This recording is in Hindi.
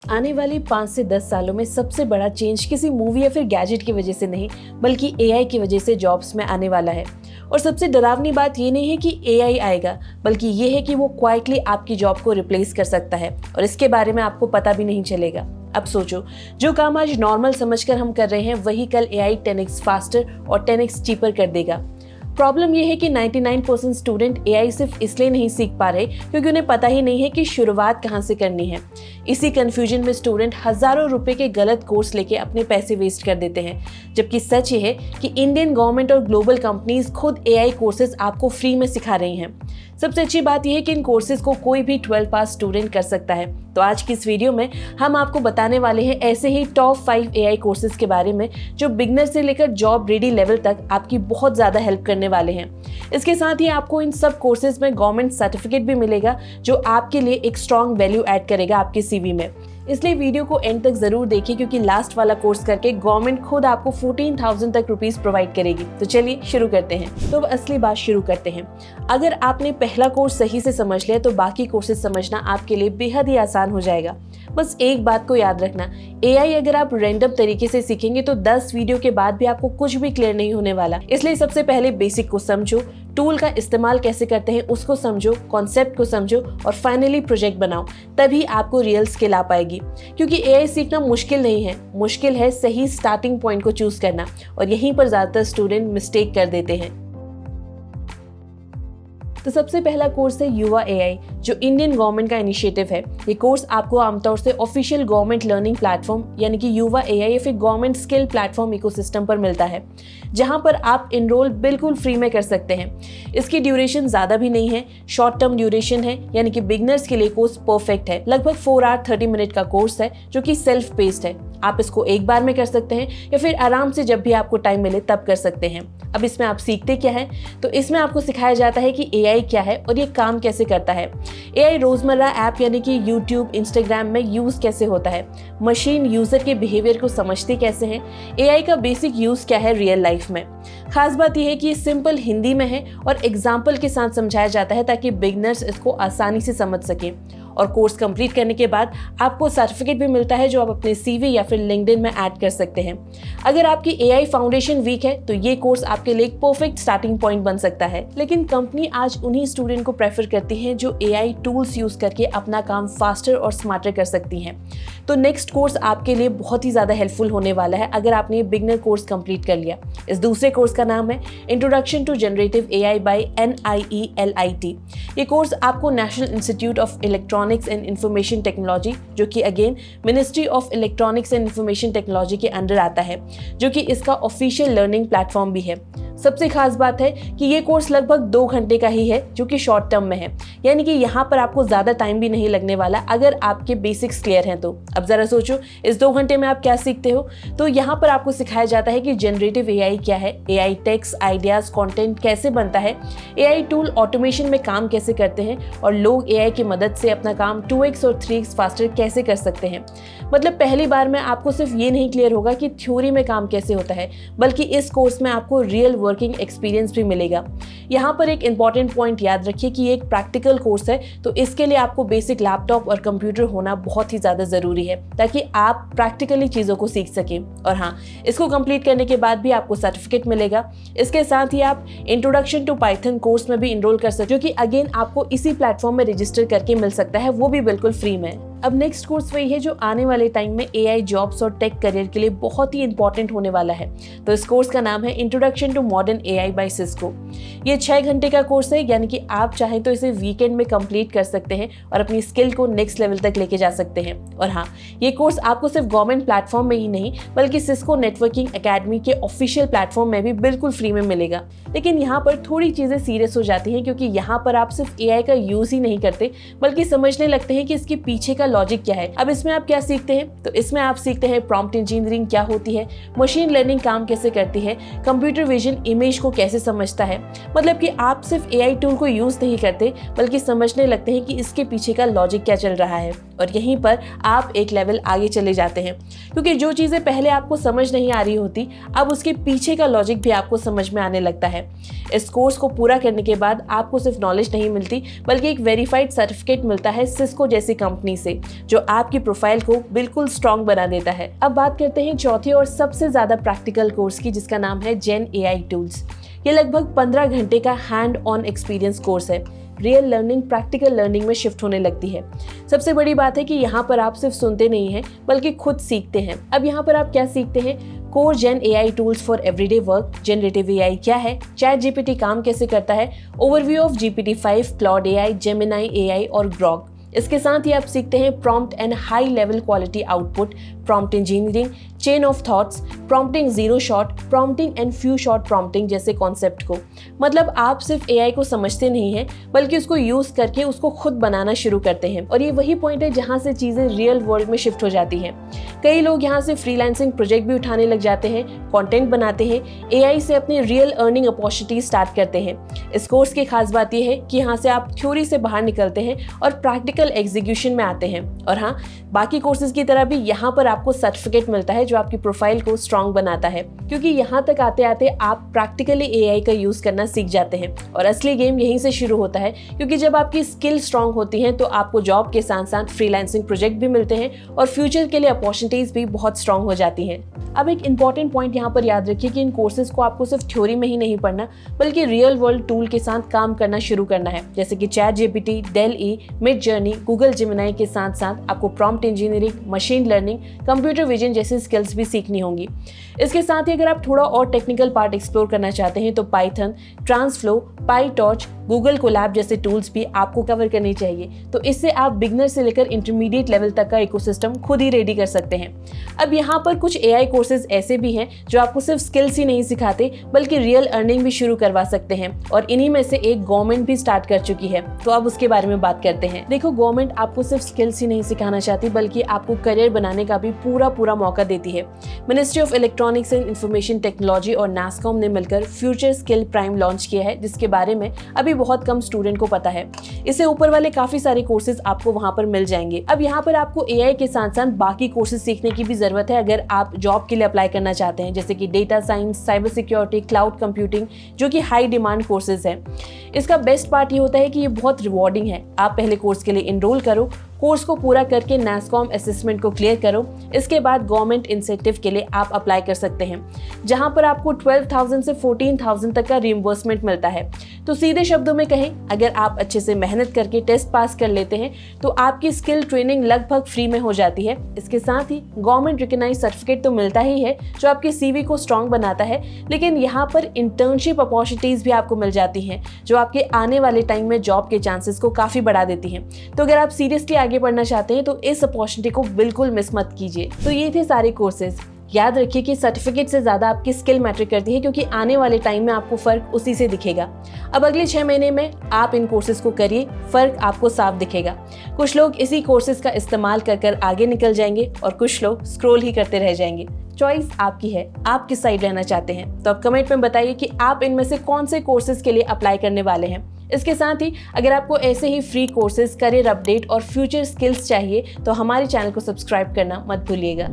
आने वाले 5 से 10 सालों में सबसे बड़ा चेंज किसी मूवी या फिर गैजेट की वजह से नहीं, बल्कि एआई की वजह से जॉब्स में आने वाला है। और सबसे डरावनी बात ये नहीं है कि एआई आएगा, बल्कि ये है कि वो क्वाइटली आपकी जॉब को रिप्लेस कर सकता है और इसके बारे में आपको पता भी नहीं चलेगा। अब सोचो, जो काम आज नॉर्मल समझकर हम कर रहे हैं, वही कल एआई 10x फास्टर और 10x चीपर कर देगा। प्रॉब्लम यह है कि 99% स्टूडेंट एआई सिर्फ इसलिए नहीं सीख पा रहे क्योंकि उन्हें पता ही नहीं है कि शुरुआत कहाँ से करनी है। इसी कंफ्यूजन में स्टूडेंट हजारों रुपए के गलत कोर्स लेके अपने पैसे वेस्ट कर देते हैं, जबकि सच ये है कि इंडियन गवर्नमेंट और ग्लोबल कंपनीज खुद एआई कोर्सेज आपको फ्री में सिखा रही हैं। सबसे अच्छी बात यह है कि इन कोर्सेज को कोई भी 12 पास स्टूडेंट कर सकता है। तो आज की इस वीडियो में हम आपको बताने वाले हैं ऐसे ही टॉप 5 एआई कोर्सेज के बारे में जो बिगनर से लेकर जॉब रेडी लेवल तक आपकी बहुत ज्यादा हेल्प करने वाले हैं। इसके साथ ही आपको इन सब कोर्सेज में गवर्नमेंट सर्टिफिकेट भी मिलेगा जो आपके लिए एक स्ट्रॉन्ग वैल्यू ऐड करेगा आपके सीवी में। इसलिए वीडियो को एंड तक जरूर देखिए क्योंकि लास्ट वाला कोर्स करके गवर्नमेंट खुद आपको 14,000 तक रुपीस प्रोवाइड करेगी। तो चलिए शुरू करते हैं। तो अब असली बात शुरू करते हैं। अगर आपने पहला कोर्स सही से समझ लिया तो बाकी कोर्सेज समझना आपके लिए बेहद ही आसान हो जाएगा। बस एक बात को याद रखना, एआई अगर आप रैंडम तरीके से सीखेंगे तो 10 वीडियो के बाद भी आपको कुछ भी क्लियर नहीं होने वाला। इसलिए सबसे पहले बेसिक को समझो, टूल का इस्तेमाल कैसे करते हैं उसको समझो, कॉन्सेप्ट को समझो और फाइनली प्रोजेक्ट बनाओ। तभी आपको रियल स्किल आ पाएगी। क्योंकि एआई सीखना मुश्किल नहीं है, मुश्किल है सही स्टार्टिंग पॉइंट को चूज करना, और यहीं पर ज्यादातर स्टूडेंट मिस्टेक कर देते हैं। तो सबसे पहला कोर्स है युवा एआई, जो इंडियन गवर्नमेंट का इनिशिएटिव है। ये कोर्स आपको आमतौर से ऑफिशियल गवर्नमेंट लर्निंग प्लेटफॉर्म यानी कि युवा एआई या फिर गवर्नमेंट स्किल प्लेटफॉर्म इकोसिस्टम पर मिलता है, जहां पर आप इनरोल बिल्कुल फ्री में कर सकते हैं। इसकी ड्यूरेशन ज़्यादा भी नहीं है, शॉर्ट टर्म ड्यूरेशन है, यानी कि बिगनर्स के लिए कोर्स परफेक्ट है। लगभग 4 आवर 30 मिनट का कोर्स है जो कि सेल्फ पेस्ड है। आप इसको एक बार में कर सकते हैं या फिर आराम से जब भी आपको टाइम मिले तब कर सकते हैं। अब इसमें आप सीखते क्या है, तो इसमें आपको सिखाया जाता है कि एआई क्या है और ये काम कैसे करता है। एआई रोजमर्रा ऐप यानी कि यूट्यूब, इंस्टाग्राम में यूज कैसे होता है, मशीन यूजर के बिहेवियर को समझती कैसे हैं, एआई का बेसिक यूज क्या है रियल लाइफ में। खास बात यह है कि ये सिंपल हिंदी में है और एग्जाम्पल के साथ समझाया जाता है ताकि बिगनर्स इसको आसानी से समझ सकें। और कोर्स कंप्लीट करने के बाद आपको सर्टिफिकेट भी मिलता है जो आप अपने सीवी या फिर लिंक्डइन में ऐड कर सकते हैं। अगर आपकी एआई फाउंडेशन वीक है तो ये कोर्स आपके लिए एक परफेक्ट स्टार्टिंग पॉइंट बन सकता है। लेकिन कंपनी आज उन्हीं स्टूडेंट को प्रेफर करती है जो एआई टूल्स यूज करके अपना काम फास्टर और स्मार्टर कर सकती हैं। तो नेक्स्ट कोर्स आपके लिए बहुत ही ज्यादा हेल्पफुल होने वाला है अगर आपने ये बिगनर कोर्स कंप्लीट कर लिया। इस दूसरे कोर्स का नाम है introduction to generative AI by NIELIT। ये कोर्स आपको national institute of electronics and information technology, जो कि again ministry of electronics and information technology के अंडर आता है, जो कि इसका ऑफिशियल लर्निंग प्लेटफॉर्म भी है। सबसे खास बात है कि ये कोर्स लगभग 2 घंटे का ही है जो कि शॉर्ट टर्म में है, यानी कि यहाँ पर आपको ज़्यादा टाइम भी नहीं लगने वाला अगर आपके बेसिक्स क्लियर हैं तो। अब ज़रा सोचो, इस 2 घंटे में आप क्या सीखते हो। तो यहाँ पर आपको सिखाया जाता है कि जनरेटिव एआई क्या है, एआई टेक्स्ट, आइडियाज़, कंटेंट कैसे बनता है, एआई टूल ऑटोमेशन में काम कैसे करते हैं और लोग एआई की मदद से अपना काम 2x और 3x फास्टर कैसे कर सकते हैं। मतलब पहली बार में आपको सिर्फ ये नहीं क्लियर होगा कि थ्योरी में काम कैसे होता है, बल्कि इस कोर्स में आपको रियल वर्किंग एक्सपीरियंस भी मिलेगा। यहाँ पर एक इंपॉर्टेंट पॉइंट याद रखिए कि ये एक प्रैक्टिकल कोर्स है, तो इसके लिए आपको बेसिक लैपटॉप और कंप्यूटर होना बहुत ही ज़्यादा ज़रूरी है ताकि आप प्रैक्टिकली चीज़ों को सीख सकें। और हाँ, इसको कंप्लीट करने के बाद भी आपको सर्टिफिकेट मिलेगा। इसके साथ ही आप इंट्रोडक्शन टू पाइथन कोर्स में भी इनरोल कर सकते हो, जो कि अगेन आपको इसी प्लेटफॉर्म में रजिस्टर करके मिल सकता है, वो भी बिल्कुल फ्री में। अब नेक्स्ट कोर्स वही है जो आने वाले टाइम में एआई जॉब्स और टेक करियर के लिए बहुत ही इंपॉर्टेंट होने वाला है। तो इस कोर्स का नाम है introduction to modern AI by Cisco. ये 6 घंटे का कोर्स है, यानी कि आप चाहें तो इसे वीकेंड में कंप्लीट कर सकते हैं और अपनी स्किल को नेक्स्ट लेवल तक लेके जा सकते हैं। और हाँ, ये कोर्स आपको सिर्फ गवर्नमेंट प्लेटफॉर्म में ही नहीं बल्कि सिस्को नेटवर्किंग एकेडमी के ऑफिशियल प्लेटफॉर्म में भी बिल्कुल फ्री में मिलेगा। लेकिन यहाँ पर थोड़ी चीज़ें सीरियस हो जाती हैं क्योंकि यहाँ पर आप सिर्फ एआई का यूज़ ही नहीं करते बल्कि समझने लगते हैं कि इसके पीछे का लॉजिक क्या है। अब इसमें आप क्या सीखते हैं, तो इसमें आप सीखते हैं प्रॉम्प्ट इंजीनियरिंग क्या होती है, मशीन लर्निंग काम कैसे करती है, कंप्यूटर विजन इमेज को कैसे समझता है। मतलब कि आप सिर्फ एआई टूल को यूज नहीं करते बल्कि समझने लगते हैं कि इसके पीछे का लॉजिक क्या चल रहा है, और यहीं पर आप एक लेवल आगे चले जाते हैं क्योंकि जो चीज़ें पहले आपको समझ नहीं आ रही होती अब उसके पीछे का लॉजिक भी आपको समझ में आने लगता है। इस कोर्स को पूरा करने के बाद आपको सिर्फ नॉलेज नहीं मिलती बल्कि एक वेरीफाइड सर्टिफिकेट मिलता है सिस्को जैसी कंपनी से, जो आपकी प्रोफाइल को बिल्कुल स्ट्रॉन्ग बना देता है। अब बात करते हैं चौथे और सबसे ज़्यादा प्रैक्टिकल कोर्स की, जिसका नाम है जेन एआई टूल्स। ये लगभग 15 घंटे का हैंड ऑन एक्सपीरियंस कोर्स है। रियल लर्निंग प्रैक्टिकल लर्निंग में शिफ्ट होने लगती है। सबसे बड़ी बात है कि यहाँ पर आप सिर्फ सुनते नहीं हैं बल्कि खुद सीखते हैं। अब यहाँ पर आप क्या सीखते हैं? Core gen AI tools for everyday work, generative AI क्या है, चैट जीपीटी काम कैसे करता है, overview of GPT-5, Claude AI, Gemini AI और ग्रॉक। इसके साथ ही आप सीखते हैं prompt and high level quality output, prompt engineering, chain of thoughts, prompting zero shot, prompting and few shot prompting जैसे कॉन्सेप्ट को। मतलब आप सिर्फ एआई को समझते नहीं हैं बल्कि उसको यूज करके उसको खुद बनाना शुरू करते हैं। और ये वही पॉइंट है जहाँ से चीजें रियल वर्ल्ड में शिफ्ट हो जाती हैं। कई लोग यहाँ से फ्रीलांसिंग प्रोजेक्ट भी उठाने लग जाते हैं, कंटेंट बनाते हैं, एआई से अपनी रियल अर्निंग अपॉर्चुनिटी स्टार्ट करते हैं। इस कोर्स की खास बात यह है कि यहाँ से आप थ्योरी से बाहर निकलते हैं और प्रैक्टिकल एग्जीक्यूशन में आते हैं। और हाँ, बाकी कोर्सेज की तरह भी यहाँ पर आपको सर्टिफिकेट मिलता है जो आपकी प्रोफाइल को स्ट्रॉन्ग बनाता है, क्योंकि यहाँ तक आते आते आप प्रैक्टिकली एआई का यूज करना सीख जाते हैं। और असली गेम यहीं से शुरू होता है, क्योंकि जब आपकी स्किल स्ट्रॉन्ग होती है तो आपको जॉब के साथ साथ फ्रीलांसिंग प्रोजेक्ट भी मिलते हैं और फ्यूचर के लिए अपॉर्चुनिटीज भी बहुत स्ट्रॉन्ग हो जाती हैं। अब एक इंपॉर्टेंट पॉइंट यहाँ पर याद रखिए कि इन कोर्सेज को आपको सिर्फ थ्योरी में ही नहीं पढ़ना बल्कि रियल वर्ल्ड टूल के साथ काम करना शुरू करना है, जैसे कि chat GPT, DALL E, Midjourney, Google Gemini के साथ साथ आपको prompt engineering, machine learning, computer vision जैसी स्किल्स भी सीखनी होंगी। इसके साथ ही अगर आप थोड़ा और टेक्निकल पार्ट एक्सप्लोर करना चाहते हैं तो पाइथन, ट्रांसफ्लो, पाईटॉर्च, गूगल कोलैब जैसे टूल्स भी आपको कवर करनी चाहिए। तो इससे आप बिगनर से लेकर इंटरमीडिएट लेवल तक का इकोसिस्टम खुद ही रेडी कर सकते हैं। अब यहाँ पर कुछ एआई कोर्सेज ऐसे भी हैं जो आपको सिर्फ स्किल्स ही नहीं सिखाते बल्कि रियल अर्निंग भी शुरू करवा सकते हैं, और इन्हीं में से एक गवर्नमेंट भी स्टार्ट कर चुकी है। तो अब उसके बारे में बात करते हैं। देखो, गवर्नमेंट आपको सिर्फ स्किल्स ही नहीं सिखाना चाहती बल्कि आपको करियर बनाने का भी पूरा मौका देती है। Ministry of electronics and information technology और नासकॉम ने मिलकर फ्यूचर स्किल प्राइम लॉन्च किया है, जिसके बारे में अभी बहुत कम स्टूडेंट को पता है। इससे ऊपर वाले काफी सारे कोर्सेज आपको वहां पर मिल जाएंगे। अब यहाँ पर आपको एआई के साथ साथ बाकी कोर्सेज सीखने की भी जरूरत है अगर आप जॉब के लिए अप्लाई करना चाहते हैं, जैसे कि data science, cyber security, cloud computing, जो कि हाई डिमांड कोर्सेज हैं। इसका बेस्ट पार्ट ये होता है कि ये बहुत रिवॉर्डिंग है। आप पहले कोर्स के लिए इनरोल करो, कोर्स को पूरा करके नासकॉम असेसमेंट को क्लियर करो, इसके बाद गवर्नमेंट इंसेंटिव के लिए आप अप्लाई कर सकते हैं, जहां पर आपको 12,000 से 14,000 तक का रिइंबर्समेंट मिलता है। तो सीधे शब्दों में कहें, अगर आप अच्छे से मेहनत करके टेस्ट पास कर लेते हैं तो आपकी स्किल ट्रेनिंग लगभग फ्री में हो जाती है। इसके साथ ही गवर्नमेंट रिकॉग्नाइज्ड सर्टिफिकेट तो मिलता ही है जो आपके सीवी को स्ट्रॉन्ग बनाता है, लेकिन यहाँ पर इंटर्नशिप अपॉर्चुनिटीज भी आपको मिल जाती हैं जो आपके आने वाले टाइम में जॉब के चांसेस को काफी बढ़ा देती हैं। तो अगर आप सीरियसली आगे बढ़ना चाहते हैं तो इस अपॉर्चुनिटी को बिल्कुल मिस मत कीजिए। तो ये थे सारे कोर्सेज। याद रखिए कि सर्टिफिकेट से ज्यादा आपकी स्किल मैटर करती है, क्योंकि आने वाले टाइम में आपको फर्क उसी से दिखेगा। अब अगले 6 महीने में आप इन कोर्सेज को करिए, फर्क आपको साफ दिखेगा। कुछ लोग इसी कोर्सेज का इस्तेमाल कर आगे निकल जाएंगे और कुछ लोग स्क्रॉल ही करते रह जाएंगे। चॉइस आपकी है, आप किस साइड रहना चाहते हैं। तो आप कमेंट में बताइए कि आप इनमें से कौन से कोर्सेज के लिए अप्लाई करने वाले हैं। इसके साथ ही अगर आपको ऐसे ही फ्री कोर्सेज, करियर अपडेट और फ्यूचर स्किल्स चाहिए तो हमारे चैनल को सब्सक्राइब करना मत भूलिएगा।